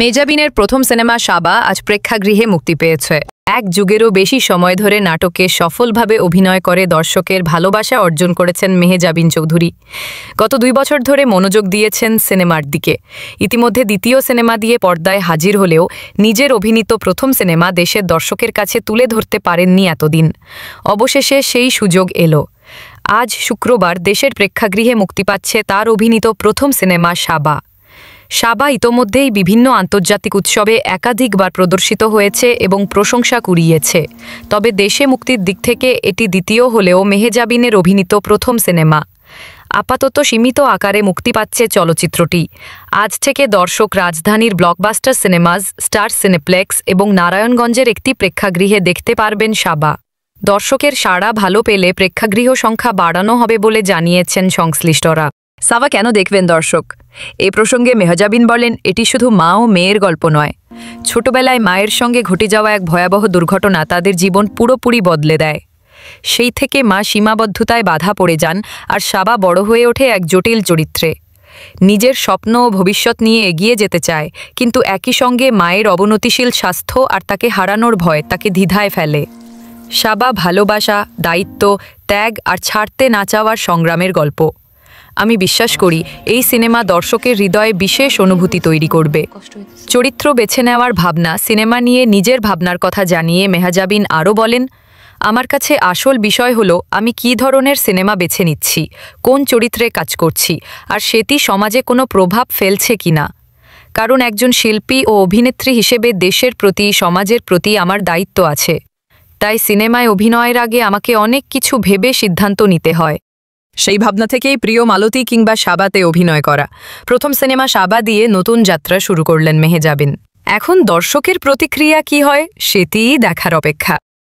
মেহজাবিনের প্রথম সিনেমা সাবা আজ প্রেক্ষাগৃহে মুক্তি পেয়েছে। এক যুগেরও বেশি সময় ধরে নাটকে সফলভাবে অভিনয় করে দর্শকের ভালোবাসা অর্জন করেছেন মেহজাবিন চৌধুরী। গত 2 বছর ধরে মনোযোগ দিয়েছেন সিনেমার দিকে। ইতিমধ্যে দ্বিতীয় সিনেমা দিয়ে পর্দায় হাজির হলেও নিজের অভিনীত প্রথম সিনেমা দেশের দর্শকের কাছে তুলে ধরতে পারেননি এতদিন। অবশেষে সেই সুযোগ এলো। আজ শুক্রবার দেশের প্রেক্ষাগৃহে মুক্তি পাচ্ছে তার অভিনীত প্রথম সিনেমা সাবা। সাবা ইতোমধ্যেই বিভিন্ন আন্তর্জাতিক উৎসবে একাধিকবার প্রদর্শিত হয়েছে এবং প্রশংসা কুড়িয়েছে। তবে দেশে মুক্তির দিক থেকে এটি দ্বিতীয় হলেও মেহজাবিনের অভিনীত প্রথম সিনেমা। আপাতত সীমিত আকারে মুক্তি পাচ্ছে চলচ্চিত্রটি। আজ থেকে দর্শক রাজধানীর ব্লকবাস্টার সিনেমাজ, স্টার সিনেপ্লেক্স এবং নারায়ণগঞ্জের একটি প্রেক্ষাগৃহে দেখতে পারবেন সাবা। দর্শকের সাড়া ভালো পেলে প্রেক্ষাগৃহ সংখ্যা বাড়ানো হবে বলে জানিয়েছেন সংশ্লিষ্টরা। সাবা কেন দেখবেন দর্শক? এ প্রসঙ্গে মেহজাবিন বলেন, এটি শুধু মা ও মেয়ের গল্প নয়। ছোটবেলায় মায়ের সঙ্গে ঘটে যাওয়া এক ভয়াবহ দুর্ঘটনা তাদের জীবন পুরোপুরি বদলে দেয়। সেই থেকে মা সীমাবদ্ধতায় বাধা পড়ে যান, আর সাবা বড় হয়ে ওঠে এক জটিল চরিত্রে। নিজের স্বপ্ন ও ভবিষ্যৎ নিয়ে এগিয়ে যেতে চায়, কিন্তু একই সঙ্গে মায়ের অবনতিশীল স্বাস্থ্য আর তাকে হারানোর ভয় তাকে দ্বিধায় ফেলে। সাবা ভালোবাসা, দায়িত্ব, ত্যাগ আর ছাড়তে না চাওয়ার সংগ্রামের গল্প। আমি বিশ্বাস করি এই সিনেমা দর্শকের হৃদয়ে বিশেষ অনুভূতি তৈরি করবে। চরিত্র বেছে নেওয়ার ভাবনা, সিনেমা নিয়ে নিজের ভাবনার কথা জানিয়ে মেহজাবিন আরও বলেন, আমার কাছে আসল বিষয় হলো আমি কী ধরনের সিনেমা বেছে নিচ্ছি, কোন চরিত্রে কাজ করছি, আর সেটি সমাজে কোনো প্রভাব ফেলছে কিনা। কারণ একজন শিল্পী ও অভিনেত্রী হিসেবে দেশের প্রতি, সমাজের প্রতি আমার দায়িত্ব আছে। তাই সিনেমায় অভিনয়ের আগে আমাকে অনেক কিছু ভেবে সিদ্ধান্ত নিতে হয়। সেই ভাবনা থেকেই প্রিয় মালতী কিংবা সাবাতে অভিনয় করা। প্রথম সিনেমা সাবা দিয়ে নতুন যাত্রা শুরু করলেন মেহজাবিন। এখন দর্শকের প্রতিক্রিয়া কী হয় সেটিই দেখার অপেক্ষা।